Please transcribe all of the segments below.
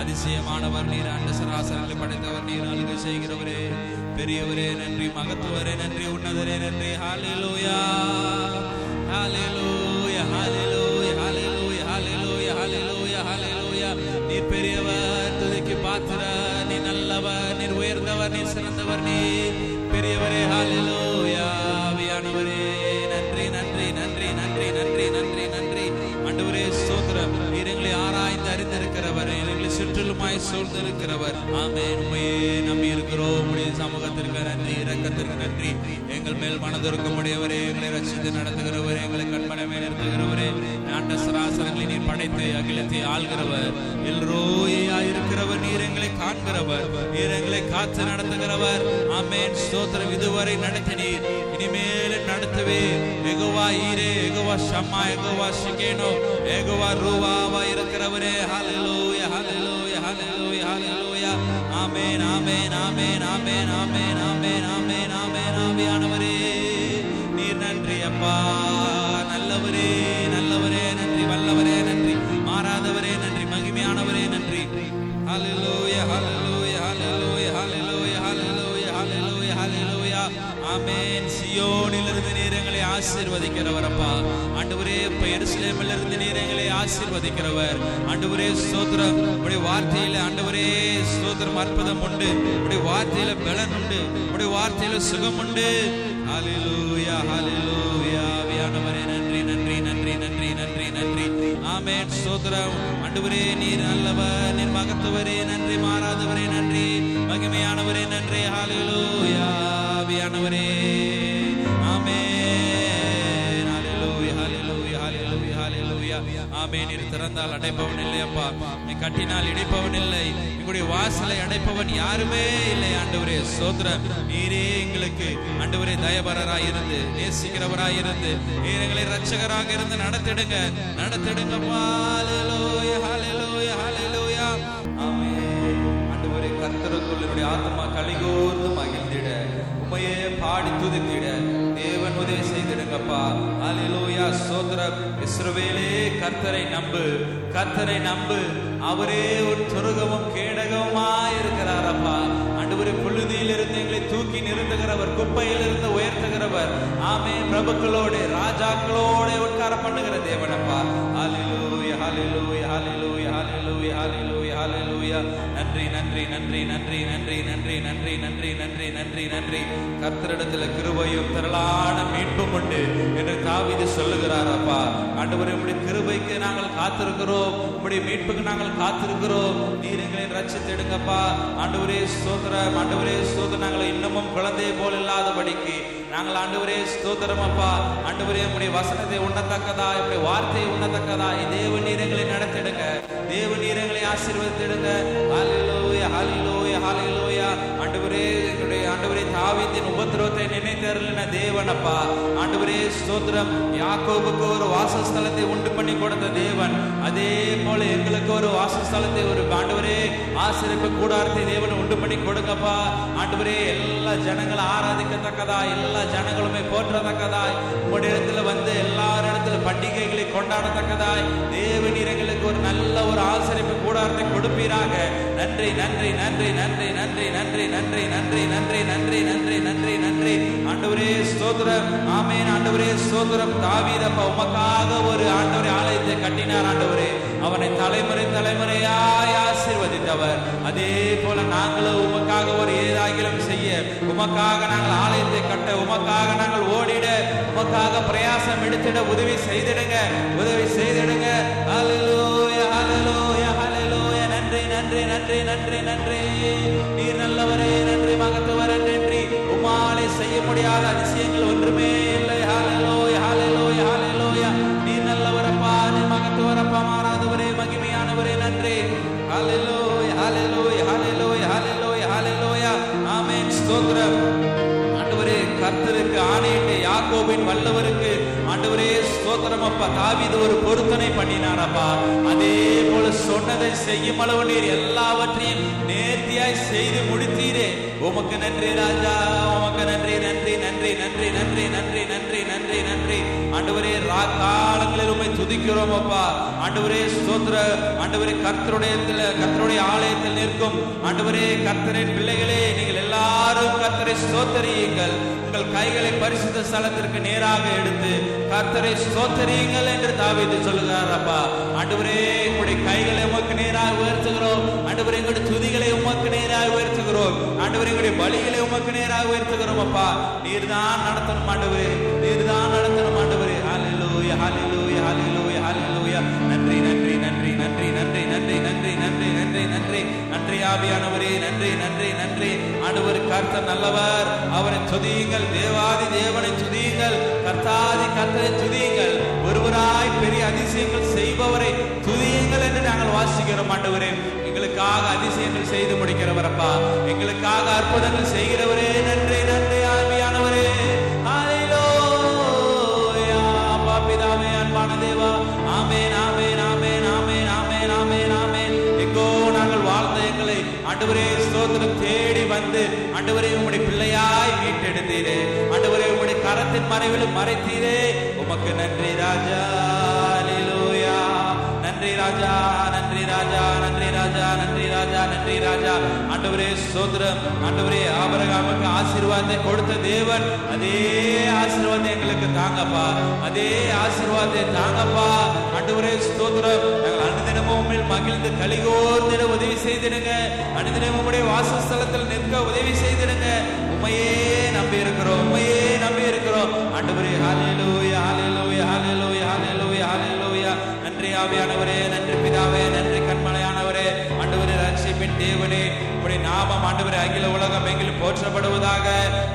அதிசயமானவர் நீர், அண்ட சராசரங்களை படைத்தவர் நீர், ஆளுகை செய்கிறவரே, பெரியவரே நன்றி, மகத்துவரே நன்றி, உன்னதரே நன்றி. ஹல்லேலூயா ஹல்லேலூயா ஹல்லேலூயா ஹல்லேலூயா ஹல்லேலூயா ஹல்லேலூயா ஹல்லேலூயா. நீர் பெரியவர், துதிக்கு பாத்திரர், நீர் நல்லவர், நீர் உயர்ந்தவர், நீர் சிறந்தவர், நீர் பெரியவரே. ஹல்லேலூயா. ஆவியானவரே நன்றி நன்றி நன்றி நன்றி நன்றி நன்றி நன்றி. ஆண்டவரே ஸ்தோத்திரம். நீர் எங்களை ஆராய்ந்து அறிந்திருக்கிறவர், எங்களை சுற்றிலுமாய் சூழ்ந்திருக்கிறவர். ஆமென். உம்மையே நம்பி இருக்கிறோம். உம்முடைய சமூகத்திற்கு நன்றி, இரக்கத்திற்கு நன்றி. எங்கள் மேல் மனதிருக்கும்படியவரே, எங்களை ரட்சித்து நடத்துகிறவரே, எங்களை கண்மனை மேல் நிறுத்துகிறவரே, நாட்ட சராசரங்களை நீர் படைத்து அகிலத்தை ஆள்கிறவர், எல்லோராய் இருக்கிறவர், நீர் எங்களை காண்கிறவர், நீர் எங்களை காத்து நடத்துகிறவர். ஆமென் ஸ்தோத்திரம். இதுவரை நடத்தினீர், இனிமேல் நடத்துவே. யெகோவா ஈரே, யெகோவா ஷம்மா, யெகோவா ஷிகேனோ, யெகோவா ரூவாவா இருக்கிறவரே. ஹல்லேலூயா ஹல்லேலூயா ஹல்லேலூயா ஹல்லேலூயா. ஆமென் ஆமென் ஆமென் ஆமென் ஆமென் ஆமென் ஆமென் ஆமென். ஆவியானவரே நீர் நன்றி அப்பா. நல்லவரே நல்லவரே நன்றி, வல்லவரே நன்றி, மாறாதவரே நன்றி, மகிமையானவரே நன்றி. ஹல்லேலூயா ஹல்லேலூயா ஹல்லேலூயா ஹல்லேலூயா ஹல்லேலூயா ஹல்லேலூயா ஹல்லேலூயா. ஆமென். சியோனிலிருந்து நீர் எங்களை ஆசீர்வதிக்கிறவர் அப்பா. ஆண்டவரே எருசலேமிலிருந்து நீர் எங்களை ஆசீர்வதிக்கிறவர். ஆண்டவரே ஸ்தோத்திரம். உம்முடைய வார்த்தையில ஆண்டவரே ஸ்தோத்திரம் அற்புதம் உண்டு, உம்முடைய வார்த்தையில பலன் உண்டு, உம்முடைய வார்த்தையில சுகம் உண்டு. ஹல்லேலூயா ஹல்லேலூயா. ஆவியானவரே நன்றி நன்றி நன்றி நன்றி நன்றி நன்றி. ஆமென் ஸ்தோத்திரம். ஆண்டவரே நீர் நல்லவர், நீர் மகத்துவரே நன்றி, மாறாதவரே நன்றி, மகிமையானவரே நன்றி. ஹல்லேலூயா. ஆவியானவரே ஆமென். ஹல்லேலூயா ஹல்லேலூயா ஹல்லேலூயா ஹல்லேலூயா. ஆமென். நீர் திறந்தால் அடைப்பவன் இல்லை அப்பா, நீ கட்டினால் இடிப்பவன் இல்லை, எங்களுடைய வாசலை அடைப்பவன் யாருமே இல்லை. ஆண்டவரே ஸ்தோத்திரம். நீரே எங்களுக்கு ஆண்டவரே தயபரராய் இருந்து, நேசிக்கிறவராய் இருந்து, நீர் எங்களை இரட்சகராக இருந்து நடத்திடுங்க நடத்திடுங்க. ஹல்லேலூயா ஹல்லேலூயா ஹல்லேலூயா. ஆமென். ஆண்டவரே கர்த்தருக்குள் என்னுடைய ஆத்மா களிகூர்ந்து மகிழ்ந்திட, உம்மையே பாடி துதித்திட தேவன் உதவி செய்திடுங்கப்பா. ஹல்லேலூயா ஸ்தோத்திரம். இஸ்ரவேலே கர்த்தரை நம்பு, கர்த்தரை நம்பு, அவரே ஒரு துருகமும் கேடகமுமாய் இருக்கிறாரப்பா. ஆண்டவரே புழுதியில் இருந்து எங்களை தூக்கி நிறுத்துகிறவர், குப்பையில் இருந்து உயர்த்துகிறவர். ஆமென். பிரபுக்களோடு ராஜாக்களோடு உட்கார பண்ணுகிற தேவனப்பா. ஹல்லேலூயா ஹல்லேலூயா ஹல்லேலூயா ஹல்லேலூயா ஹல்லேலூயா ஹல்லேலூயா. நன்றி நன்றி நன்றி நன்றி நன்றி நன்றி நன்றி நன்றி நன்றி நன்றி நன்றி. கர்த்தரிடத்தில் கிருபையும் திரளான மீட்பும் உண்டு என்று தாவீது சொல்லுகிறார் அப்பா. ஆண்டவரே உம்முடைய கிருபைக்கு நாங்கள் காத்திருக்கிறோம், உம்முடைய மீட்புக்கு நாங்கள் காத்திருக்கிறோம். நீர் எங்களை ரட்சித்தெடுங்கப்பா. ஆண்டவரே ஸ்தோத்திரம். ஆண்டவரே ஸ்தோத்திரம். நாங்கள் இன்னமும் குழந்தையை போல் இல்லாதபடிக்கு நாங்கள் ஆண்டவரே ஸ்தோத்திரம் அப்பா. ஆண்டவரே உம்முடைய வசனத்தை உண்ணத்தக்கதா, உம்முடைய வார்த்தையை உண்ணத்தக்கதா தேவ நீர் எங்களை நடத்திடுங்க, தேவ நீர் எங்களை ஆசீர்வதித்திடுங்க. ஹல்லேலூயா ஹல்லேலூயா ஹல்லேலூயா. ஆண்டவரே எங்களுடைய ஆண்டவரே தாவீதின் உபத்திரவத்தை நினைத்தருளின தேவனப்பா. ஆண்டவரே ஸ்தோத்திரம். யாக்கோபுக்கு ஒரு வாசஸ்தலத்தை உண்டு பண்ணி கொடுத்த தேவன், அதே போல எங்களுக்கு ஒரு வாசஸ்தலத்தை, ஒரு ஆண்டவரே ஆசீர்வதிப்பு கூடாரத்தை தேவன் உண்டு பண்ணி கொடுங்கப்பா. ஆண்டவரே எல்லா ஜனங்களை ஆராதிக்கத்தக்கதா, எல்லா ஜனங்களுமே போற்றத்தக்கதாய், உங்களுடைய இடத்துல வந்து எல்லாரிடத்துல பண்டிகைகளை கொண்டாடத்தக்கதாய் தேவ நீர் எங்களுக்கு ஒரு நல்ல ஒரு ஆசீர்வதிப்பு கூடாரத்தை கொடுப்பீராக. நன்றி நன்றி நன்றி நன்றி நன்றி நன்றி நன்றி நன்றி நன்றி நன்றி நன்றி நன்றி நன்றி. ஆண்டவரே ஸ்தோத்திரம். ஆமென். ஆண்டவரே ஸ்தோத்திரம். தாவீது அப்பா உமக்காக ஒரு ஆண்டவரே ஆலயத்தை கட்டினார். ஆண்டவரே அவனை தலைமுறை தலைமுறையாய் ஆசீர்வதித்தவர். அதே போல நாங்களும் உமக்காக ஒரு ஏதாகிலும் செய்ய, உமக்காக நாங்கள் ஆலயத்தை கட்ட, உமக்காக நாங்கள் ஓடிட, உமக்காக பிரயாசம் எடுத்திட உதவி செய்திடுங்க, உதவி செய்திடுங்க. ஹல்லேலூயா ஹல்லேலூயா ஹல்லேலூயா. நன்றி நன்றி நன்றி நன்றி நன்றி. நீர் நல்லவரே நன்றி, மகத்துவரே நன்றி. உம்மாலே செய்ய முடியாத அதிசயங்கள் ஒன்றுமே இல்லை. ஹல்லேலூயா ஹல்லேலூயா ஹல்லேலூயா. நீர் நல்லவரப்பா, நீர் மகத்துவரப்பா, மாறாதவரே, மகிமையானவரே நன்றி. ஹல்லேலூயா ஹல்லேலூயா ஹல்லேலூயா ஹல்லேலூயா ஹல்லேலூயா. ஆமென் ஸ்தோத்திரம். ஆண்டவரே கர்த்தருக்கு ஆணையிட்ட யாக்கோபின் வல்லவருக்கு ஆண்டவரே ஸ்தோத்திரம் அப்பா. தாவீது ஒரு பொருத்தனை பண்ணினாரப்பா. அதே போல சொன்னதை செய்யும் அளவு நீர் எல்லாவற்றையும் நேர்த்தியாய் செய்து முடித்தீரே. உமக்கு நன்றி ராஜா, உமக்கு நன்றி நன்றி நன்றி நன்றி நன்றி நன்றி நன்றி நன்றி நன்றி. ஆண்டவரே காலங்களில் உம்மை துதிக்கிறோம் அப்பா. ஆண்டவரே ஸ்தோத்திர. ஆண்டவரே கர்த்தருடைய ஆலயத்தில் நிற்கும் ஆண்டவரே கர்த்தரின் பிள்ளைகளே, நீங்கள் எல்லாரும் கர்த்தரை ஸ்தோத்தரியுங்கள். உங்கள் கைகளை பரிசுத்த ஸ்தலத்திற்கு நேராக எடுத்து கர்த்தரை ஸ்தோத்தரியுங்கள் என்று தாவீது சொல்லுகிறார் அப்பா. ஆண்டவரே உங்களுடைய கைகளை உமக்கு நேராக உயர்த்துகிறோம். ஆண்டவரே எங்களுடைய துதிகளை உமக்கு நேராக உயர்த்துகிறோம். ஆண்டவரே எங்களுடைய பலிகளை உமக்கு நேராக உயர்த்துகிறோம் அப்பா. நீர்தான் நடத்தணும் ஆண்டவரே, நீர்தான் நடத்தணும் ஆண்டவரே. ஹல்லேலூயா ஹல்லேலூயா ஹல்லேலூயா ஹல்லேலூயா. நன்றி நன்றி நன்றி நன்றி நன்றி நன்றி நன்றி நன்றி நன்றி நன்றி நன்றி ஆவியானவரே, நன்றி நன்றி நன்றி. ஆண்டவர் கர்த்தர் நல்லவர், அவரை துதியுங்கள். தேவாதி தேவனை துதியுங்கள். கர்த்தாதி கர்த்தரை துதியுங்கள். ஒருவராய் பெரிய அதிசயங்கள் செய்பவரை துதியுங்கள் என்று நாங்கள் வாசிக்கிறோம் ஆண்டவரே. எங்களுக்காக அதிசயங்கள் செய்து முடிக்கிறவரப்பா, எங்களுக்காக அற்புதங்கள் செய்கிறவரே, நன்றி நன்றி ஆவியானவரே. ஹல்லேலூயா. அப்பா பிதாவே, அன்பான தேவா, ஆமென் ஆமென் ஆமென் ஆமென் ஆமென் ஆமென் ஆமென். எங்கோ நாங்கள் வாழ்ந்த எங்களை ஆண்டவரே ஸ்தோத்திரம் தேடி வந்து ஆண்டவரே உம்முடைய பிள்ளையாய் மீட்டெடுத்தீரே. ஆண்டவரே உம்முடைய கரத்தின் மறைவிலும் மறைத்தீரே. உமக்கு நன்றி ராஜா. ஹல்லேலூயா. நன்றி ராஜா, நன்றி ராஜா, நன்றி ராஜா, நன்றி ராஜா, நன்றி ராஜா. ஆண்டவரே ஸ்தோத்திரம். ஆண்டவரே ஆபிரகாமுக்கு ஆசீர்வாதத்தை கொடுத்த தேவன் அதே ஆசீர்வாதத்தை எங்களுக்கு தாங்கப்பா, அதே ஆசீர்வாதத்தை தாங்கப்பா. ஆண்டவரே ஸ்தோத்திரம். நாங்கள் அனுதினமும் உம்மில் மகிழ்ந்து கலிகோர்ந்திட உதவி செய்திடுங்க. அனுதினமும் உம்முடைய வாசஸ்தலத்தில் நிற்க உதவி செய்திடுங்க. உம்மையே நம்பி இருக்கிறோம், உம்மையே நம்பி இருக்கிறோம் ஆண்டவரே. ஹல்லேலூயா ஹல்லேலூயா ஹல்லேலூயா ஹல்லேலூயா ஹல்லேலூயா. நன்றி ஆவியானவரே, நன்றி பிதாவே, நன்றி கண்மலையானவரே. ஆண்டவரே ரட்சிப்பின் தேவனே, உம்முடைய நாமம் ஆண்டவரே அகில உலகம் எங்கிலும் போற்றப்படுவதாக.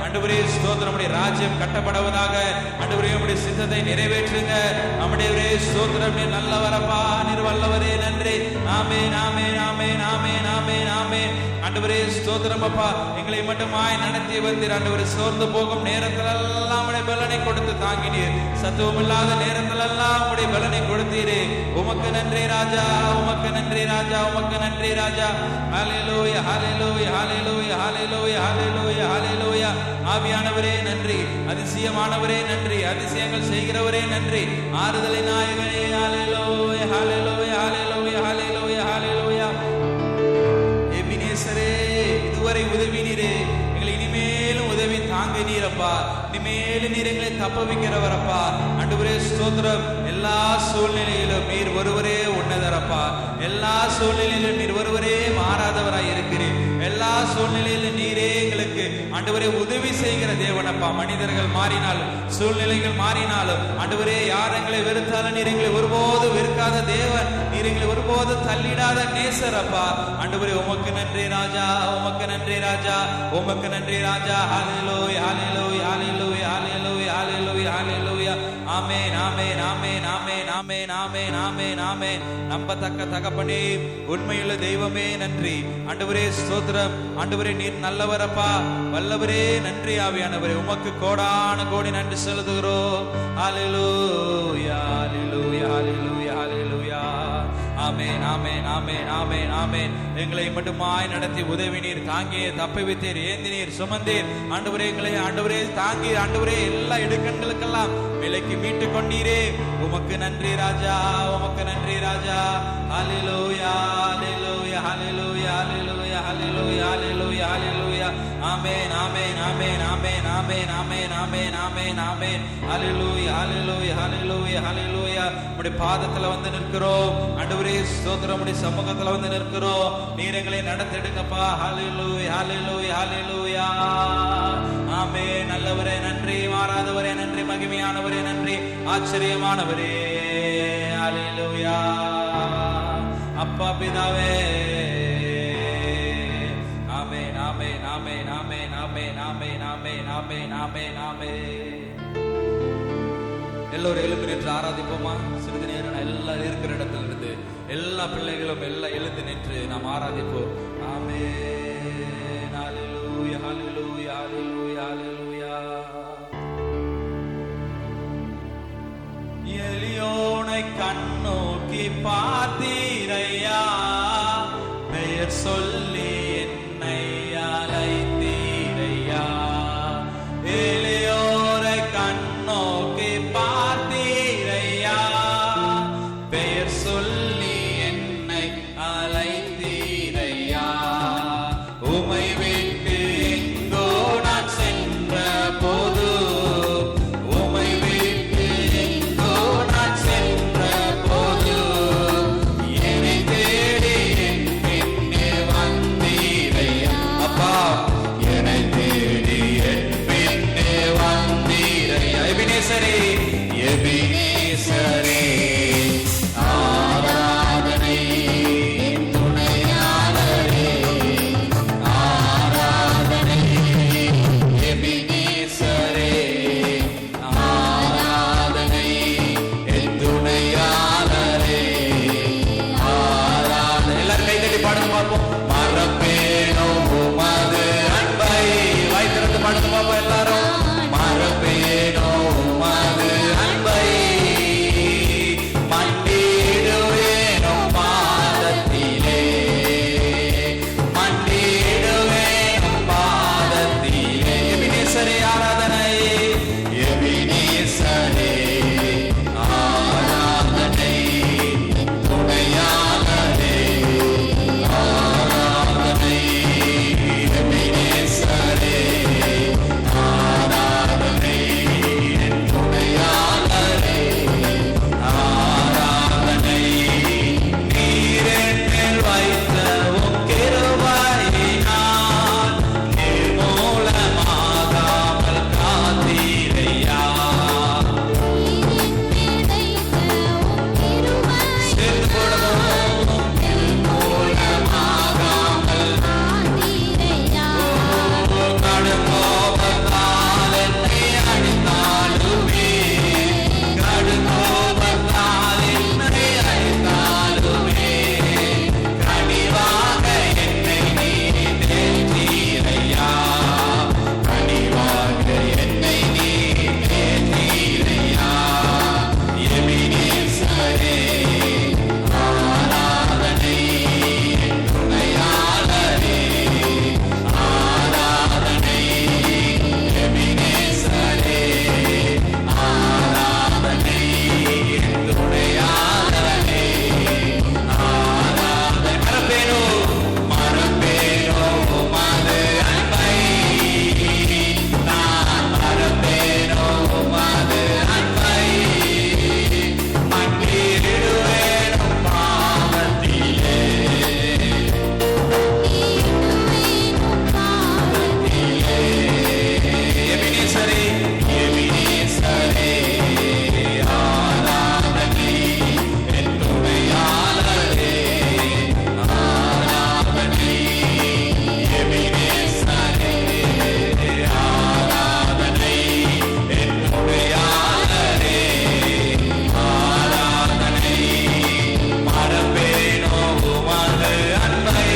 ஆண்டவரே ஸ்தோத்திரம். உம்முடைய ராஜ்யம் கட்டப்படுவதாக. ஆண்டவரே உம்முடைய சித்தத்தை நிறைவேற்றுங்க. நம்முடைய ஸ்தோத்திரம். நீர் நல்லவரப்பா, நீர் வல்லவரே, நன்றி. ஆமென் ஆமென் ஆமென் ஆமென் ஆமென் ஆமென். ஆண்டவரே ஸ்தோத்திரம் அப்பா. எங்களை மட்டுமாய் நடத்தி வந்தீர் ஆண்டவரே. சோர்ந்து போகும் நேரத்தில் எல்லாம் உடைய பலனை கொடுத்து தாங்கினீர். சத்துவம் இல்லாத நேரத்தில் எல்லாம் உடைய பலனை கொடுத்தீரே. உமக்கு நன்றி ராஜா, உமக்கு நன்றி ராஜா, உமக்கு நன்றி ராஜா. ஹல்லேலூயா ஹல்லேலூயா ஹல்லேலூயா ஹல்லேலூயா ஹல்லேலூயா ஹல்லேலூயா. ஆவியானவரே நன்றி, அதிசயமானவரே நன்றி, அதிசயங்கள் செய்கிறவரே நன்றி, ஆறுதலின் நாயகனே. ஹல்லேலூயா ஹல்லேலூயா ஹல்லேலூயா ஹல்லேலூயா ஹல்லேலூயா. எபினேசரே, இதுவரை உதவினீரே, எங்களை இனிமேலும் உதவி தாங்க நீரப்பா. இனிமேலும் நீர் எங்களை தப்ப வைக்கிறவரப்பா. ஆண்டவரே ஸ்தோத்திரம். எல்லா சூழ்நிலையிலும் நீர் ஒருவரே உன்னதரப்பா. எல்லா சூழ்நிலையிலும் நீர் ஒருவரே மாறாதவராய் இருக்கிறீர். எல்லா சூழ்நிலையிலும் நீரே எங்களுக்கு ஆண்டவரே உதவி செய்கிற தேவனப்பா. மனிதர்கள் மாறினாலும், சூழ்நிலைகள் மாறினாலும், ஆண்டவரே யார் எங்களை வெறுத்தாலும் நீர் எங்களை ஒருபோது வெறுக்காத தேவன். நீர் எங்களை ஒருபோது தள்ளிடாத நேசரப்பா. ஆண்டவரே உமக்கு நன்றி ராஜா, உமக்கு நன்றி ராஜா, உமக்கு நன்றி ராஜா. ஹல்லேலூயா ஹல்லேலூயா ஹல்லேலூயா ஹல்லேலூயா ஹல்லேலூயா ஹல்லேலூயா. ஆமென் ஆமென் ஆமென் ஆமென் ஆமென் ஆமென் ஆமென் ஆமென். நம்பத்தக்க தகப்பனே, உண்மையுள்ள தெய்வமே நன்றி. ஆண்டவரே ஸ்தோத்திரம். ஆண்டவரே நீர் நல்லவரப்பா, வல்லவரே நன்றி. ஆவியானவரே உமக்கு கோடான கோடி நன்றி செலுத்துகிறோம். ஹல்லேலூயா ஹல்லேலூயா ஹல்லேலூயா ஹல்லேலூயா. ஆமென் ஆமென் ஆமென் ஆமென் ஆமென். எங்களை மட்டுமாய் நடத்தி உதவி நீர் தாங்கிய தப்பி வைத்தீர், ஏந்தினீர், சுமந்தீர். ஆண்டவரே எங்களை ஆண்டவரே தாங்கி ஆண்டவரே எல்லா இடுக்கண்களுக்கெல்லாம் விலைக்கு மீட்டு கொண்டீரே. உமக்கு நன்றி ராஜா, உமக்கு நன்றி ராஜா. ஹல்லேலூயா ஹல்லேலூயா ஹல்லேலூயா ஹல்லேலூயா ஹல்லேலூயா ஹல்லேலூயா ஹல்லேலூயா. ஆமென் ஆமென் ஆமென் ஆமென் ஆமென் ஆமென் ஆமென் ஆமென் ஆமென். ஹல்லேலூயா ஹல்லேலூயா ஹல்லேலூயா ஹல்லேலூயா. உம்முடைய பாதத்துல வந்து நிற்கிறோம் ஆண்டவரே ஸ்தோத்திரம். உம்முடைய சமூகத்துல வந்து நிற்கிறோம். நீர் எங்களை நடத்திடுங்கப்பா. ஹல்லேலூயா ஹல்லேலூயா ஹல்லேலூயா. ஆமென். நல்லவரே நன்றி, மாறாதவரே நன்றி, மகிமையானவரே நன்றி, ஆச்சரியமானவரே. ஹல்லேலூயா. அப்பா பிதாவே. ஆமென் ஆமென் ஆமென் ஆமென் ஆமென் ஆமென் ஆமென் ஆமென் ஆமென் ஆமென். எல்லோரும் எழுந்து நின்று ஆராதிப்போமா? சிறிது நேரம் எல்லாரும் இருக்கிற இடத்துல இருந்து எல்லா பிள்ளைகளும் எல்லாம் எழுந்து நின்று நாம் ஆராதிப்போம். ஆமென். ஹல்லேலூயா ஹல்லேலூயா ஹல்லேலூயா ஹல்லேலூயா. எலியோனை கண்ணோக்கி பார்த்தீரையா, பெயர் சொல்லி என்னை அழைத்தீரையா. எலியோரை கண்ணோக்கி பார்த்தீரையா, அழைத்தீரையா. உமை விட்டு எங்கோ நான் சென்ற போது, உமை விட்டு எங்கோ நான் சென்ற போது, என்னை தேடி என் பின்னே வந்தீரையா. அப்பா, என்னை தேடி என் பின்னே வந்தீரையா. எபினேசரே, எபினேசரே, ஆராதனை என் துணையாளரே, ஆராதனை எபினேசரே, ஆராதனை என் துணையாளரே, ஆராதனை. எல்லாரும் கை தட்டி பாடுங்க பார்ப்போம். மறப்பேனோ உமது அன்பை. வாய் திறந்து பாடுங்க பார்ப்போம் எல்லாரும். மறப்பேனோ உமது அன்பை, மண்டிடுவேனோ பாதத்திலே, மண்டிடுவேனோ பாதத்திலே. எபினேசரே ஆராதனை, எபினேசரே ஆராதனை துணையாளரே, ஆராதனை எபினேசரே, ஆராதனை துணையாளரே, ஆராதனை. நீரின் மேல் வைத்த உம் கிருபையினால் நிர்மூலமாகாமல் காத்தீரையா. சேர்ந்து போடுவோம். நிர்மூலமாகாமல் கடுங்கோபத்தால் என்னை அடித்தாலுமே, கடுங்கோபத்தால் என்னை அடித்தாலுமே, கனிவாக என்னை நீ தேற்றீரையா, கனிவாக என்னை நீ தேற்றீரையா. எபினேசரே ஆராதனை துணையாளரே, ஆராதனை எபினேசரே, ஆராதனை துணையாளரே, ஆராதனை. மறப்பேனோ, மறப்பேனோ உமது அன்பை, நான் மறப்பேனோ உமது அன்பை, மண்டிடுவேனோ பாதத்திலே, எபினேசரே, எபினேசரே ஆராதனை என் துணையாளரே, ஆராதனை எபினேசரே, ஆராதனை என் துணையாளரே, ஆராதனை. மறப்பேனோ உமது அன்பை,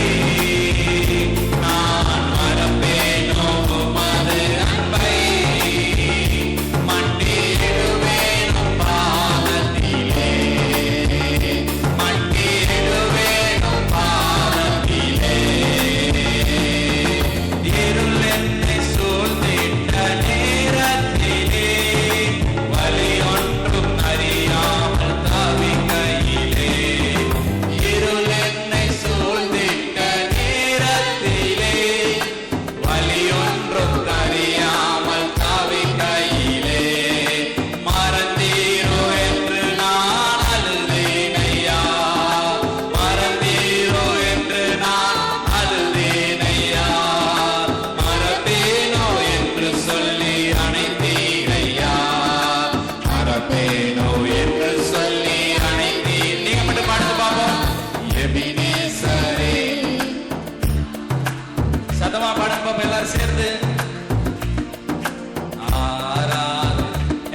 நான் மறப்பேனோ உமது அன்பை, மண்டிடுவேனோ பாதத்திலே, மண்டிடுவேனோ பாதத்திலே. இருள் என்னை சூழ்ந்திட்ட நேரத்திலே, வலி ஒன்றும் அறியாமல் தவிக்கையிலே, இருள் என்னை சூழ்ந்திட்ட நேரத்திலே, வலி ஒன்றும் அறியாமல் தவிக்கையிலே, மறந்தீரோ என்று நான் அழுதேனையா, மறந்தீரோ என்று நான் அழுதேனையா, மறப்பேனோ என்று சொல்லி அணைத்தீரையா, மறப்பேனோ என்று சொல்லி அணைத்தீர். நீங்க மட்டும் பாடுங்க பாப்போம். எபினேசரே, சத்தமா பாடுங்க பாப்போம் எல்லாரும் சேர்ந்து.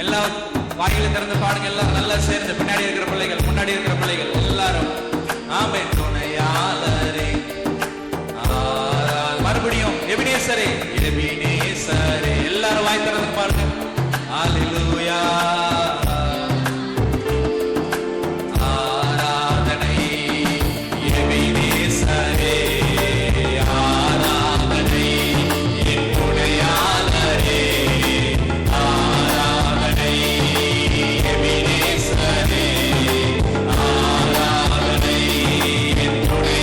எல்லாம் வாயில திறந்து பாடுங்க எல்லாரும் நல்லா சேர்ந்து. பின்னாடி இருக்கிற பிள்ளைகள், முன்னாடி இருக்கிற பிள்ளைகள் எல்லாரும். ஆமென். துணையாளரே, மறுபடியும் எபினேசரே, எபினேசரே எல்லாரும் வாய் திறந்து பாடுங்க. ஹalleluya. ஆராதனை எபினேசரே, ஆராதனை என் துணையாளரே, ஆராதனை எபினேசரே, ஆராதனை என் துணையாளரே.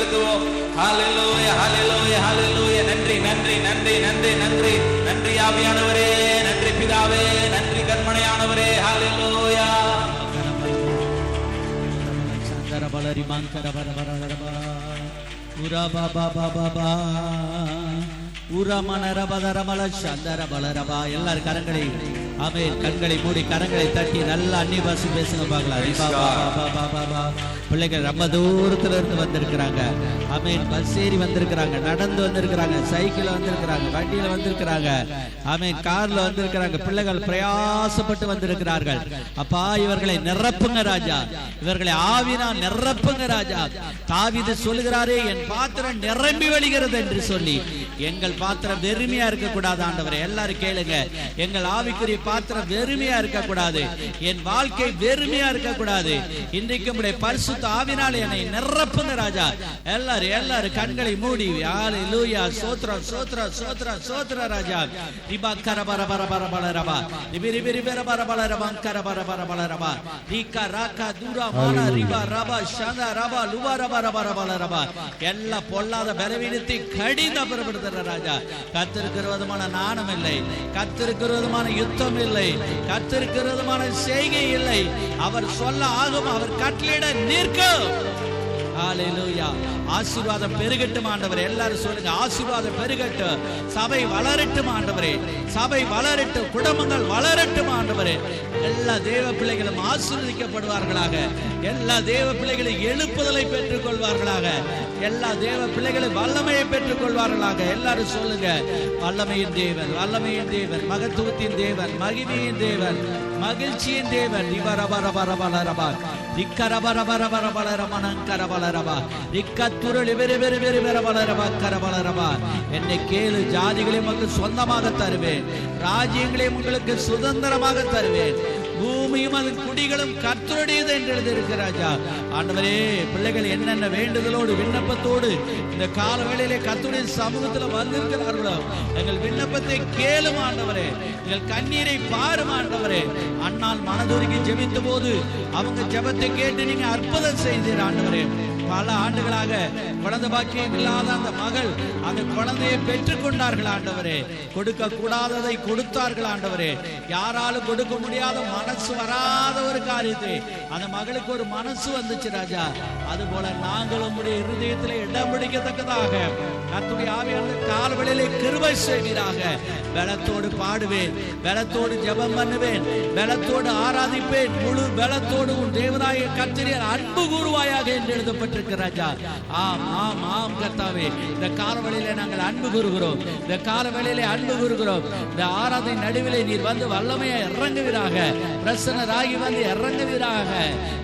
செலுத்துவோம். ஹல்லேலூயா ஹல்லேலூயா ஹல்லேலூயா. நன்றி நன்றி நன்றி நன்றி நன்றி நன்றி ஆவியானவரே, நன்றி பிதாவே, நன்றி கர்மனையானவரே. ஹல்லேலூயா. பலரி மாங்கர பர பர பர உரா பாபா பாபா பா உரமனர பதரமல சந்தர பலரபா. எல்லாரும் கரங்களை ஆமென் கண்களை மூடி கரங்களை தட்டி நல்ல அந்நிய பாஷை பேசுங்க பார்க்கலாம். பிள்ளைகள் ரொம்ப தூரத்துல இருந்து வந்திருக்கிறாங்க. ஆமென் பஸ் ஏறி வந்திருக்கிறாங்க, நடந்து வந்திருக்கிறாங்க, சைக்கிள் வந்திருக்கிறாங்க, வண்டியில வந்திருக்கிறாங்க, ஆமென் கார்ல வந்திருக்கிறாங்க. பிள்ளைகள் பிரயாசப்பட்டு வந்திருக்கிறார்கள். அப்பா இவர்களை நிரப்புங்க ராஜா, இவர்களை ஆவினா நிரப்புங்க ராஜா. தாவீது சொல்லுகிறாரே, என் பாத்திரம் நிரம்பி வழிகிறது என்று சொல்லி. எங்கள் பாத்திரம் வெறுமையா இருக்க கூடாது ஆண்டவரே. எல்லாரும் கேளுங்க, எங்கள் ஆவிக்குரிய பாத்திரம் வெறுமையா இருக்க கூடாது, என் வாழ்க்கை வெறுமையா இருக்க கூடாது. இன்றைக்கு உம்முடைய பரிசுத்த ஆவினால் என்னை நிரப்புங்க ராஜா. எல்லாரும் கண்களை மூடி ஹல்லேலூயா ஸ்தோத்திரம் ஸ்தோத்திரம் ஸ்தோத்திரம் ஸ்தோத்திரம் ராஜா. ரிபா கரபர பர பர பர ரபா ரிபி ரிபி பர பர பர ரபா கரபர பர பர ரபா ரிகா ராகா தூரா மானா ரிபா ரபா ஷாதா ரபா லுபா ரபா ரபா ரபா ரபா. எல்லா பொல்லாத பலவீனத்தை கடினப்படுத்துற ராஜா. கர்த்தருக்கு விரோதமான நாணம் இல்லை, கர்த்தருக்கு விரோதமான யுத்தம் இல்லை, கர்த்தருக்கு விரோதமான செய்கை இல்லை. அவர் சொல்ல ஆகும், அவர் கட்டளையிட நிற்கும். ஹல்லேலூயா. ஆசீர்வாதம் பெருகட்டும் ஆண்டவரே. எல்லாரும் சொல்லுங்க, ஆசீர்வாதம் பெருகட்டும், சபை வளரட்டும் ஆண்டவரே, சபை வளரட்டும், குடும்பங்கள் வளரட்டும் ஆண்டவரே. எல்லா தேவ பிள்ளைகளும் ஆசீர்வதிக்கப்படுவார்களாக, எல்லா தேவ பிள்ளைகளும் எழுப்புதலை பெற்றுக் கொள்வார்களாக, எல்லா தேவ பிள்ளைகளும் வல்லமையை பெற்றுக் கொள்வார்களாக. எல்லாரும் சொல்லுங்க, வல்லமையின் தேவன், வல்லமையின் தேவன், மகத்துவத்தின் தேவன், மகிமையின் தேவன், மகிழ்ச்சியின் தேவன். ரிபரபரபரபரபா ரிக்கரபரபரபரபரமனங்கரபலரபா ரிக்கத்துருளி வெரி வெரி வெரி வெரபலரபா கரபலரபா. என்னை கேளு, ஜாதிகளை உங்களுக்கு சொந்தமாக தருவேன், ராஜ்யங்களை உங்களுக்கு சுதந்திரமாக தருவேன், பூமியும் அதன் குடிகளும் கர்த்தருடையது என்று எழுதியிருக்கிறார் ராஜா. ஆண்டவரே, பிள்ளைகள் என்னென்ன வேண்டுதலோடு விண்ணப்பத்தோடு இந்த கால வேளையிலே கர்த்தருடைய சமூகத்தில் வந்திருக்கிறார்களோ, எங்கள் விண்ணப்பத்தை கேளும் ஆண்டவரே, எங்கள் கண்ணீரை பாரும் ஆண்டவரே. அண்ணால் மனதுருகி ஜெபித்த போது அவங்க ஜெபத்தை கேட்டு நீங்க அற்புதம் செய்தீர் ஆண்டவரே. பல ஆண்டுகளாக குழந்தை பாக்கியம் இல்லாத அந்த மகள் அந்த குழந்தையை பெற்றுக் கொண்டார்கள் ஆண்டவரே. கொடுக்க கூடாததை கொடுத்தார்கள் ஆண்டவரே. யாராலும் கொடுக்க முடியாத மனசு வராத ஒரு காரியத்தை அந்த மகளுக்கு ஒரு மனசு வந்துச்சு ராஜா. அது போல நாங்களும் உடைய இருதயத்தில் இடம் பிடிக்கத்தக்கதாக கர்த்தருடைய ஆவியானவர் கால்வெளியிலே கிருபை செய்வீராக. பலத்தோடு பாடுவேன், பலத்தோடு ஜெபம் பண்ணுவேன், பலத்தோடு ஆராதிப்பேன், முழு பலத்தோடு உன் தேவனாய கர்த்தரில் அன்பு கூறுவாயாக என்று எழுதப்பட்டிருக்கிறது ராஜா. ஆம் ஆம் ஆம் கர்த்தாவே, இந்த காலவெளியிலே நாங்கள் அன்பு கூறுகிறோம், இந்த காலவெளியிலே அன்பு கூறுகிறோம். இந்த ஆராதனை நடுவிலே நீர் வந்து வல்லமையை இறங்குவீராக, பிரசன்னராகி வந்து இறங்குவீராக,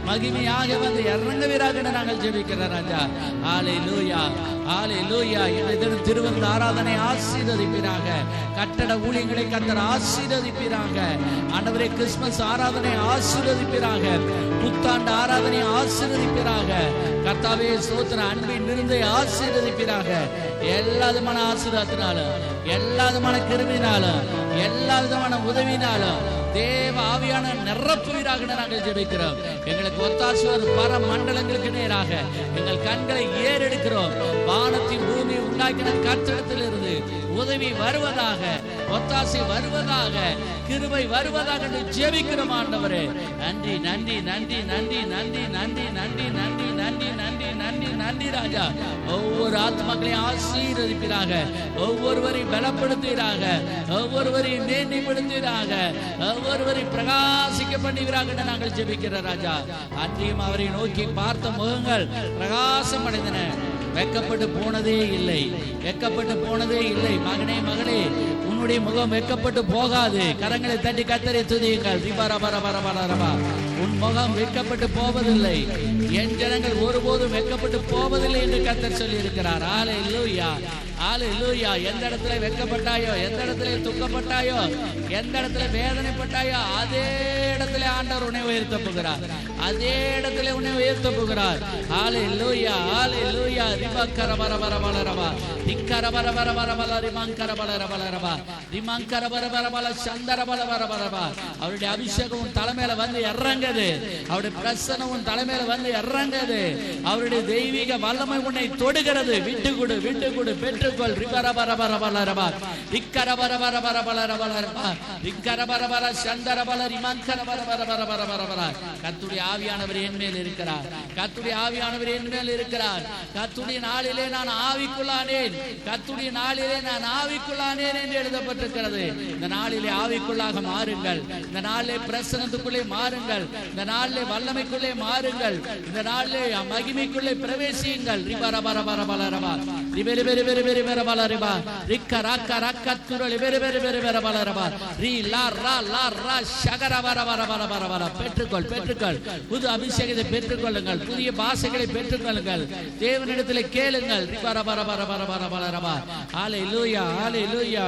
மகிமையாக வந்து இறங்குவீராக நாங்கள் ஜெபிக்கிறோம் ராஜா. ஹல்லேலூயா ஹல்லேலூயா. இந்த தினம் திருவந்த ஆராதனை ஆசீர்வதிப்பீராக, கட்டட ஊழியங்களை கர்த்தர் ஆசீர்வதிப்பீராக ஆண்டவரே. கிறிஸ்துமஸ் ஆராதனை ஆசீர்வதிப்பீராக, புத்தாண்டு ஆராதனை ஆசீர்வதிப்பீராக கர்த்தாவே. ஸ்தோத்திர அன்பின் விருந்தை ஆசீர்வதிப்பீராக. எல்லா விதமான ஆசீர்வாதத்தினாலும், எல்லா விதமான கிருபையினாலும், எல்லா விதமான உதவினாலும் தேவ ஆவியான நிரப்புவீராக நாங்கள் ஜெபிக்கிறோம். எங்களுக்கு ஒத்தாசுவர் பர மண்டலங்களுக்கு நேராக எங்கள் கண்களை ஏறெடுக்கிறோம். வானத்தின் பூமி உண்டாக்கின கர்த்தரிடத்தில் இருந்து உதவி வருவதாக, ஒத்தாசை வருவதாக, கிருபை வருவதாக ஜெபிக்கிறோம் ஆண்டவரே. நன்றி நன்றி நன்றி நன்றி நன்றி நன்றி நன்றி நன்றி நன்றி நன்றி நன்றி நன்றி ராஜா. ஒவ்வொரு ஆத்மாக்களையும் ஆசீர்வதிப்பீராக, ஒவ்வொருவரையும் பலப்படுத்துவீராக, ஒவ்வொருவரையும் மேன்மைப்படுத்துவீராக, ஒவ்வொருவரையும் பிரகாசிக்க பண்ணுவீராக நாங்கள் ஜெபிக்கிறோம் ராஜா. அன்றையும் அவரை நோக்கி பார்த்த முகங்கள் பிரகாசம் அடைந்தன, வெக்கப்பட்டு போனதே இல்லை, வெக்கப்பட்டு போனதே இல்லை. மகனே மகளே, உன்னுடைய முகம் வெக்கப்பட்டு போகாது. கரங்களை தட்டி கர்த்தரை துதியுங்கள். உன் முகம் வெக்கப்பட்டு போவதில்லை, என் ஜனங்கள் ஒருபோதும் வெக்கப்பட்டு போவதில்லை என்று கர்த்தர் சொல்லி இருக்கிறார். ஹல்லேலூயா ஹல்லேலூயா. எந்த இடத்துல வெக்கப்பட்டாயோ, எந்த இடத்துல துக்கப்பட்டாயோ, எந்த இடத்துல வேதனைப்பட்டாயோ, அதே இடத்துல ஆண்டவர் உன்னை உயர்த்த போகிறார், அதே இடத்துல உன்னை உயர்த்த போகிறார். ஹல்லேலூயா ஹல்லேலூயா. ரிமங்கர பர பர பல ரபா திக்கர பர பர பர பல ரிமங்கர பல பல ரபா ரிமங்கர பர பர பல சந்தர பல பர பர ரபா. அவருடைய அபிஷேகம் உன் தலைமையில வந்து இறங்குது, அவருடைய பிரசன்னம் உன் தலைமையில வந்து இறங்குது. அவருடைய தெய்வீக வல்லமை உன்னை தொடுகிறது. விட்டு கொடு, விட்டு கொடு, பெற்றுக்கொள். ரிபரபரபரபலரபா ரிக்கரபரபரபரபலரபலரபா ரிக்கரபரபர சந்தரபலரி மங்கரபரபரபரபரபரபர. கர்த்தருடைய ஆவியானவர் என் மேல் இருக்கிறார். கர்த்தருடைய ஆவியானவர் என் மேல் இருக்கிறார். கர்த்தருடைய நாளிலே நான் ஆவிக்குள்ளானேன். கர்த்தருடைய நாளிலே நான் ஆவிக்குள்ளானேன் என்று எழுதப்பட்டிருக்கிறது. இந்த நாளிலே ஆவிக்குள்ளாக மாறுங்கள். இந்த நாளிலே பிரசன்னத்துக்குள்ளே மாறுங்கள். இந்த நாளிலே வல்லமைக்குள்ளே மாறுங்கள். இந்த நாளிலே மகிமைக்குள்ளே பிரவேசியுங்கள். ரிபரபரபரபலரபா ரிபெரிபெரிபெரிபெரிபெரிபெரிபெரிபா ரிக்கரக்கரக்கத்துரலி பெரிபெரிபெரிபெரிபெரிபா ரி லா ரா லா ரா ஷகரபரபரபரபரபர. பெற்றுக்கொள், பெற்றுக்கொள். புது அபிஷேகத்தை பெற்றுக்கொள்ளுங்கள். புதிய பாஷைகளை பெற்றுக்கொள்ளுங்கள். தேவனிடத்தில் கேளுங்கள். ரிபரபரபரபரபரபரபா. ஹல்லேலூயா, ஹல்லேலூயா,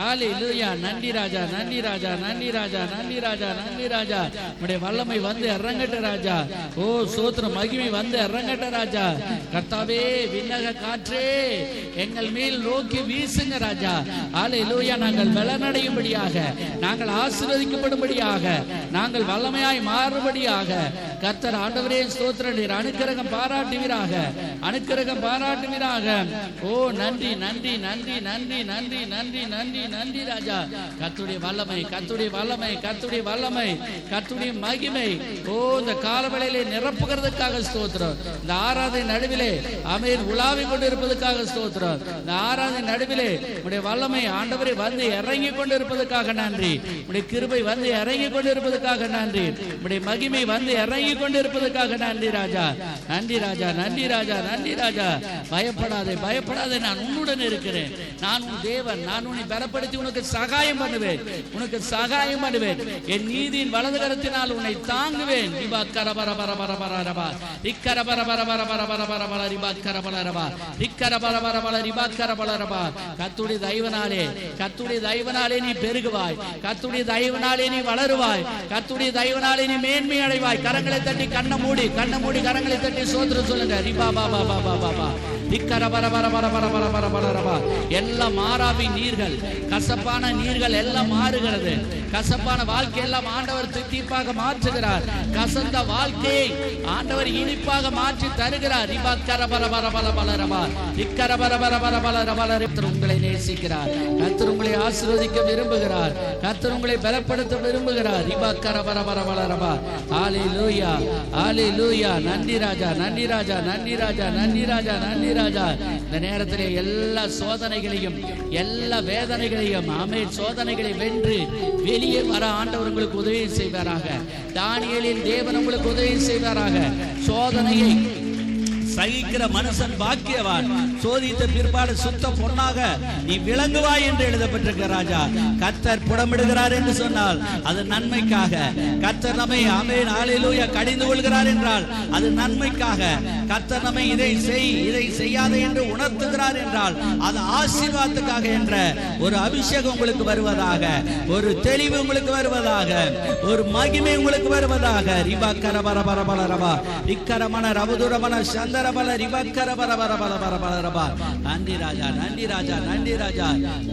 ஹல்லேலூயா. நன்றி ராஜா, நன்றி ராஜா, நன்றி ராஜா, நன்றி ராஜா, நன்றி ராஜா. உம்முடைய வல்லமை வந்து இறங்கட்ட ராஜா. ஓ ஸ்தோத்திரம், மகிமை வந்து இறங்கட்ட ராஜா. கர்த்தாவே, விண்ணக காற்றே எங்கள் மேல் நோக்கி வீசுங்க ராஜா. ஹல்லேலூயா. நாங்கள் பலனடையும்படியாக, நாங்கள் ஆசீர்வதிக்கப்படும்படியாக, நாங்கள் வல்லமையாய் மாறும்படியாக கர்த்தர் ஆண்டவரே ஸ்தோத்திரம், நீர் அனுக்கிரகம் பாராட்டுவீராக, அனுக்கிரகம் பாராட்டுவீராக. ஓ நன்றி, நன்றி, நன்றி, நன்றி, நன்றி, நன்றி, நன்றி, நன்றி ராஜா. கர்த்தருடைய வல்லமை, கர்த்தருடைய வல்லமை, கர்த்தருடைய வல்லமை, கர்த்தருடைய மகிமை ஓ இந்த காலவேளையிலே நிரப்புகிறதுக்காக ஸ்தோத்திரம். இந்த ஆராதனை நடுவிலே ஆமென் உலாவிக் கொண்டிருப்பதற்காக ஸ்தோத்திரம். இந்த ஆராதனை நடுவிலே உம்முடைய வல்லமை ஆண்டவரே வந்து இறங்கி கொண்டிருப்பதற்காக நன்றி. உம்முடைய கிருபை வந்து இறங்கி கொண்டிருப்பதற்காக நன்றி. உம்முடைய மகிமை வந்து இறங்கி கொண்டிருப்பதற்காக நன்றி ராஜா. நன்றி ராஜா, நன்றி ராஜா, நன்றி ராஜா. பயப்படாதே, பயப்படாதே, நான் உன்னுடன் இருக்கிறேன். நான் உன் தேவன். நான் உன்னை பலப்படுத்தி உனக்கு சகாயம் பண்ணுவேன், உனக்கு சகாயம் பண்ணுவேன். என் நீதியின் வலது கரத்தினால் உன்னை தாங்குவேன். ரிபாக்கரபரபரபரபரபரபா ரிக்கரபரபரபரபரபரபரபர ரிபாக்கரபரபரபா ரிக்கரபரபரபர ரிபாக்கரபரபரபா. கர்த்தருடைய தயவினாலே, கர்த்தருடைய தயவினாலே நீ பெருகுவாய். கர்த்தருடைய தயவினாலே நீ வளருவாய். கர்த்தருடைய தயவினாலே நீ மேன்மை அடைவாய். கரங்களை தட்டி கண்ணை மூடி, கண்ணை மூடி கரங்களை தட்டி ஸ்தோத்திரம் சொல்லுங்க. ரிபா பாபா பாபா பாபா ரிக்கரபரபரபரபரபரபரபா. எல்லாம் மாறாவின் நீர்கள், கசப்பான நீர்கள் எல்லாம் மாறுகிறது. கசப்பான வாழ்க்கை எல்லாம் ஆண்டவர் தித்திப்பாக மாற்றுகிறார். கசந்த வாழ்க்கையை ஆண்டவர் இனிப்பாக மாற்றி தருகிறார். கர்த்தர் உங்களை நேசிக்கிறார். கர்த்தர் உங்களை ஆசீர்வதிக்க விரும்புகிறார். கர்த்தர் உங்களை பலப்படுத்த விரும்புகிறார். ஹல்லேலூயா, ஹல்லேலூயா. நன்றி ராஜா, நன்றி ராஜா, நன்றி ராஜா, நன்றி ராஜா, நன்றி ராஜா. இந்த நேரத்திலே எல்லா சோதனைகளையும், எல்லா வேதனைகளையும் ஆமென் சோதனைகளை வென்று வெளியே வர ஆண்டவர் உங்களுக்கு உதவி செய்வாராக. தானியேலின் தேவன் உங்களுக்கு உதவி செய்வாராக. சோதனையை சகிக்கிற மனுஷன் பாக்கியவான். சோதித்த பிற்பாடு சுத்த பொன்னாக நீ விளங்குவாய் என்று எழுதப்பட்டிருக்க ராஜா. கர்த்தர் புடமிடுகிறார் என்று சொன்னால் அது நன்மைக்காக. கர்த்தர் நம்மை ஆமென் ஹல்லேலூயா கடிந்து கொள்கிறார் என்றால் அது நன்மைக்காக. கர்த்தர் நம்மை இதை செய், இதை செய்யாதே என்று உணர்த்துகிறார் என்றால் அது ஆசீர்வாதத்துக்காக என்ற ஒரு அபிஷேகம் உங்களுக்கு வருவதாக, ஒரு தெளிவு உங்களுக்கு வருவதாக, ஒரு மகிமை உங்களுக்கு வருவதாக. ரிபாக்கரபரபரபரபா ரிக்கரமன ரபதுரமன சந்தர நன்றி ராஜா, நன்றி ராஜா, நன்றி ராஜா.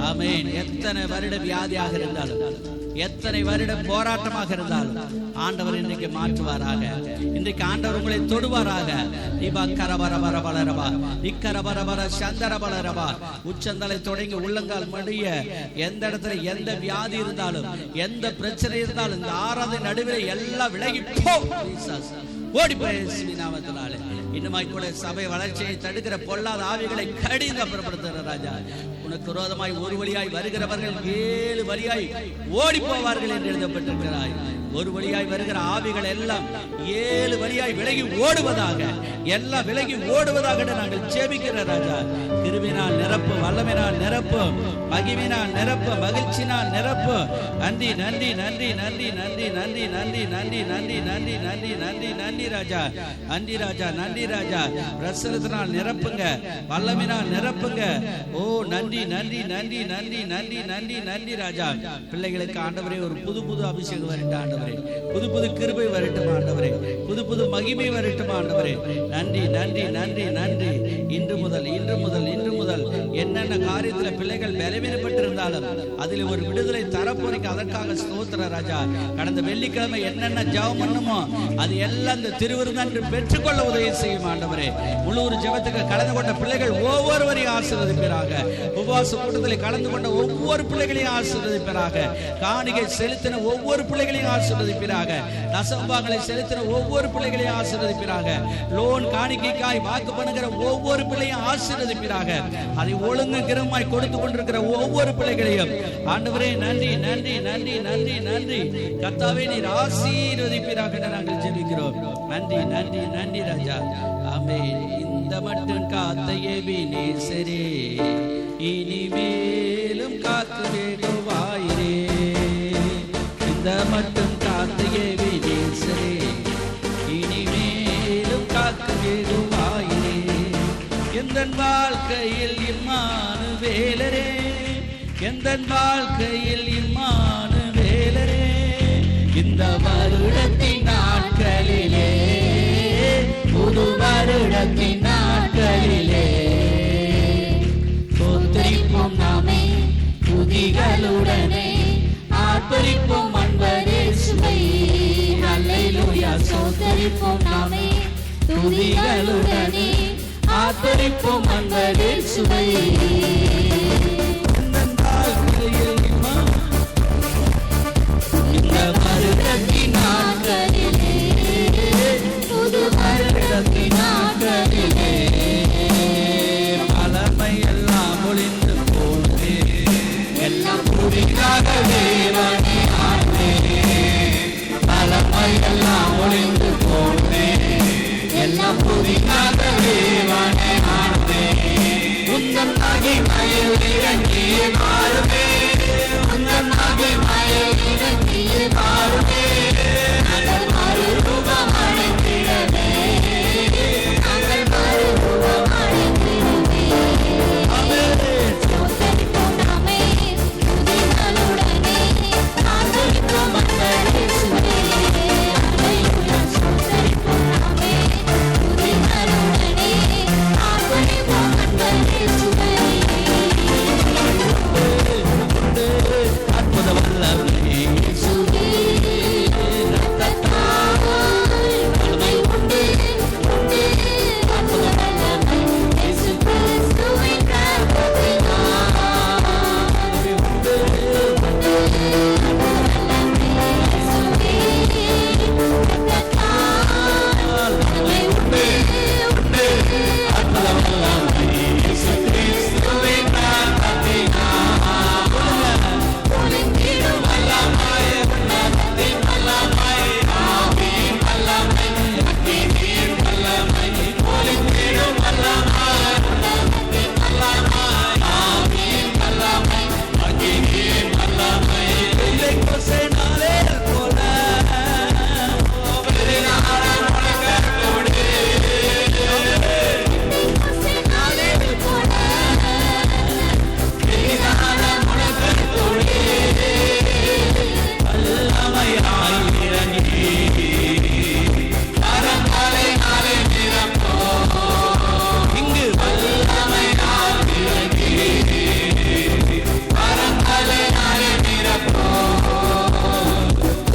ஆமென். எத்தனை வருட வியாதியாக இருந்தாலும், எத்தனை வருடம் போராட்டமாக இருந்தாலும் ஆண்டவர் இன்றைக்கு மாற்றுவாராக. இன்றைக்கு ஆண்டவர் உங்களை தொடுவாராக. உச்சந்தலை தொடங்கி உள்ளங்கால் மடிய எந்த இடத்துல எந்த வியாதி இருந்தாலும், எந்த பிரச்சனை இருந்தாலும் இந்த ஆராதனை நடுவில் எல்லாம் விலகி ஓடி போய் நாமத்தினாலே இன்னுமாய் கூட சபை வளர்ச்சியை தடுக்கிற பொல்லாத ஆவிகளை கடிந்து அப்புறப்படுத்துகிற ராஜா. உனக்கு விரோதமாய் ஒரு வழியாய் வருகிறவர்கள் 7 வழியாய் ஓடி போவார்கள் என்று எழுதப்பட்டிருக்கிறாய். ஒரு வழியாய் வருகிற ஆவிகள் எல்லாம் 7 வழியாய் விலகி ஓடுவதாக, எல்லாம் விலகி ஓடுவதாக நாங்கள் ஜெபிக்கிற ராஜா. கிருபையினால் நிரப்பு, வல்லமையினால் நிரப்பு, மகிமையினால் நிரப்பு, மகிழ்ச்சியினால் நிரப்பு. நன்றி, நன்றி, நன்றி, நன்றி, நன்றி, நன்றி, நன்றி, நன்றி, நன்றி, நன்றி, நன்றி, நன்றி, நன்றி ராஜா, நன்றி ராஜா, நன்றி ராஜா. பிரசன்னத்தினால் நிரப்புங்க, வல்லமையினால் நிரப்புங்க. ஓ நன்றி, நன்றி, நன்றி, நன்றி, நன்றி, நன்றி, நன்றி ராஜா. பிள்ளைகளுக்கு ஆண்டவரே ஒரு புது புது அபிஷேகம் வரட்டும் ஆண்டவரே, புது புது கிருபை வரட்டும் ஆண்டவரே, புது புது மகிமை வரட்டும் ஆண்டவரே. நன்றி, நன்றி, நன்றி, நன்றி. இன்று முதல், இன்று முதல், இன்று முதல் என் என்னென்ன காரியத்துல பிள்ளைகள் பலவீனப்பட்டிருந்தாலும் அதில் ஒரு விடுதலை தரப்போறீங்க. அதற்காக ஸ்தோத்திர ராஜா. கடந்த வெள்ளிக்கிழமை என்னென்ன ஜெபம் பண்ணுமோ அது எல்லாம் இந்த திருவிருந்தன்று பெற்றுக்கொள்ள உதவி செய்யும் ஆண்டவரே. முழு ஜெபத்துக்கு கலந்து கொண்ட பிள்ளைகள் ஒவ்வொருவரையும் ஆசீர்வதிப்பீராக. உபவாச கூட்டத்தில் கலந்து கொண்ட ஒவ்வொரு பிள்ளைகளையும் ஆசீர்வதிப்பீராக. காணிகை செலுத்தின ஒவ்வொரு பிள்ளைகளையும் ஆசீர்வதிப்பீராக. தசமபாகங்களை செலுத்தின ஒவ்வொரு பிள்ளைகளையும் ஆசீர்வதிப்பீராக. லோன் காணிக்கைக்காய் வாக்கு பண்ணுகிற ஒவ்வொரு பிள்ளையும் ஆசீர்வதிப்பீராக. அதை ஒழுங்கு கிரமாய் கொடுத்து கொண்டிருக்கிற ஒவ்வொரு பிள்ளைகளையும் ஆண்டவரே நன்றி நன்றி நன்றி நன்றி நன்றி. கர்த்தாவே நீர் ஆசீர்வதிப்பீராக நாங்கள் ஜெபிக்கிறோம். நன்றி நன்றி நன்றி ராஜா. ஆமென். இந்த மட்டும் காத்தையே வினேசரே, இனிமேலும் காத்து வேண்டுவாயிரே. இந்த மட்டும் காத்தையே வினேசரே, இனிமேலும் காத்து வேண்டுவாயிரே. எந்தன் வாழ்க்கையில் இம்மானுவேலரே, எந்தன் வாழ்க்கையில் இம்மானுவேலரே. இந்த வருடத்தின் நாட்களிலே, புது வருடத்தின் நாட்களிலே சோத்தரிப்போம் நாமே துதிகளுடனே, ஆர்ப்பரிப்போம் அன்பரேசுவை. அல்லேலூயா. சோத்தரிப்போம் நாமே துதிகளுடனே, ஆர்ப்பரிப்போம் அன்பரேசுவை. இந்த வருடத்தின் நாட்களிலே, புது வருடத்தின் நாட்களிலே பழமை எல்லாம் ஒளிந்து போனே, எல்லாம் புதிதாகவே ஆனே. பழமை எல்லாம் ஒளிந்து போனே, எல்லாம் புதிதாகவே ஆனே. உந்தன் மகிமையில் இறங்கியே மாறுமே, உந்தன் மகிமையில் இறங்கியே மாறுமே. நாங்கள் மறுரூபம் அடைந்திடவே, நாங்கள் மறுரூபம் அடைந்திடவே. சோதரிப்போம் நாமே துதிகளுடனே, ஆர்ப்பரிப்போம் அன்பரேசுவே. அல்லேலூயா. சோதரிப்போம் நாமே துதிகளுடனே, ஆர்ப்பரிப்போம் அன்பரேசுவே. அற்புத வல்லமை இயேசுவே, இரத்தத்தால் வல்லமை உண்டு உண்டு. அற்புத வல்லமை இயேசு கிறிஸ்துவின் இரத்தத்தினால் உண்டு உண்டு. வல்லமை இயேசுவே, இரத்தத்தால் வல்லமை உண்டு உண்டு. அற்புத வல்லமை இயேசு கிறிஸ்துவின் இரத்தத்தினால் ஒளிந்திடும் வல்லமை, உன்னதத்தின் வல்லமை, ஆவியின் வல்லமை, அக்கினியின் வல்லமை. ஒளிந்திடும் வல்லமை, உன்னதத்தின் வல்லமை, ஆவியின் வல்லமை, அக்கினியின் வல்லமை. பெந்தெக்கோஸ்தேனாலே போல வெளிநாடன் உனக்கோடு, பெந்தெக்கோஸ்தேனாலே போல வெளிநாடன் உனக்கோடு. வல்லமையாய் இறங்கி வரங்களை நாளை நிரப்போ. இங்கு வல்லமையாய் இறங்கி வரங்களை நாளை நிரப்போ.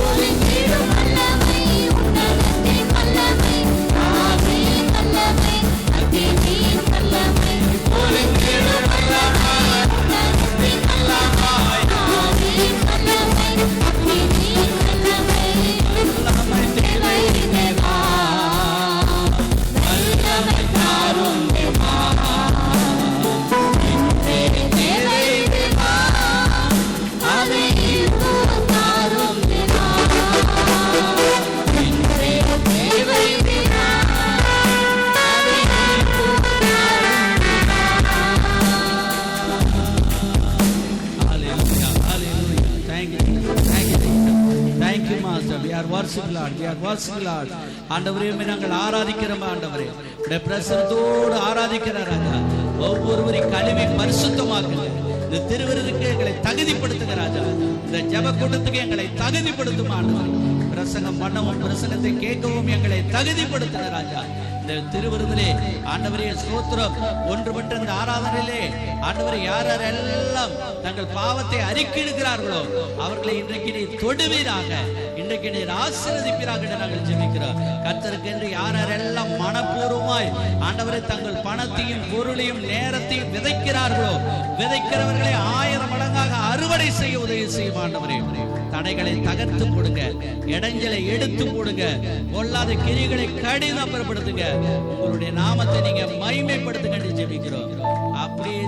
ஒளிந்திடும் வல்லமை, உன்னதத்தின் வல்லமை, ஆவியின் வல்லமை, அக்கினியின் வல்லமை. ஒளிந்திடும் வல்லமை, உன்னதத்தின் வல்லமை, ஆவியின் வல்லமை, அக்கினியின் வல்லமை. வல்லமை தேவை தேவா, வல்லமை தாரும் தேவா. இன்றே தேவை தேவா, அதை இப்போ தாரும் தேவா. இன்றே தேவை தேவா, அதை இப்போ தாரும் தேவா. Hallelujah, hallelujah. Thank you, thank you, thank you, Master. We are worshiping Lord, we are worshiping Lord. ஆண்டவரே, நாங்கள் ஆராதிக்கிறோம் ஆண்டவரே. உடைய பிரசன்னத்தோடு ஆராதிக்கிற ராஜா. ஒவ்வொருவரையும் கழுவி பரிசுத்தமாக்குங்க. இந்த திருவிருந்துக்கு எங்களை தகுதிப்படுத்துங்க ராஜா. இந்த ஜெப கூட்டத்துக்கு எங்களை தகுதிப்படுத்தும் ஆண்டவரே. பிரசங்கம் பண்ணவும் பிரசங்கத்தை கேட்கவும் எங்களை தகுதிப்படுத்துங்க ராஜா. இந்த திருவிருந்திலே ஆண்டவரே ஸ்தோத்திரம், ஒன்றுபட்ட இந்த ஆராதனையிலே ஆண்டவரே யார் யாரெல்லாம் தங்கள் பாவத்தை அறிக்கையிடுகிறார்களோ அவர்களை இன்றைக்கு நீர் தொடுவீராக, இன்றைக்கு நீர் ஆசீர்வதிப்பீராக என்று நாங்கள் ஜெபிக்கிறோம். கர்த்தருக்கு என்று யார் யாரெல்லாம் மனப்பூர்வமாய் ஆண்டவரை தங்கள் பணத்தையும் பொருளையும் நேரத்தையும் விதைக்கிறார்களோ விதைக்கிறவர்களை 1000 மடங்காக அறுவடை செய்ய உதவி செய்யும் ஆண்டவரே. தடைகளை தகர்த்து போடுங்க, இடைஞ்சலை எடுத்து போடுங்க, பொல்லாத கிரிகளை கடினப்படுத்துங்க, உங்களுடைய நாமத்தை நீங்க மகிமைப்படுத்துங்க என்று ஜெபிக்கிறோம். அப்படியே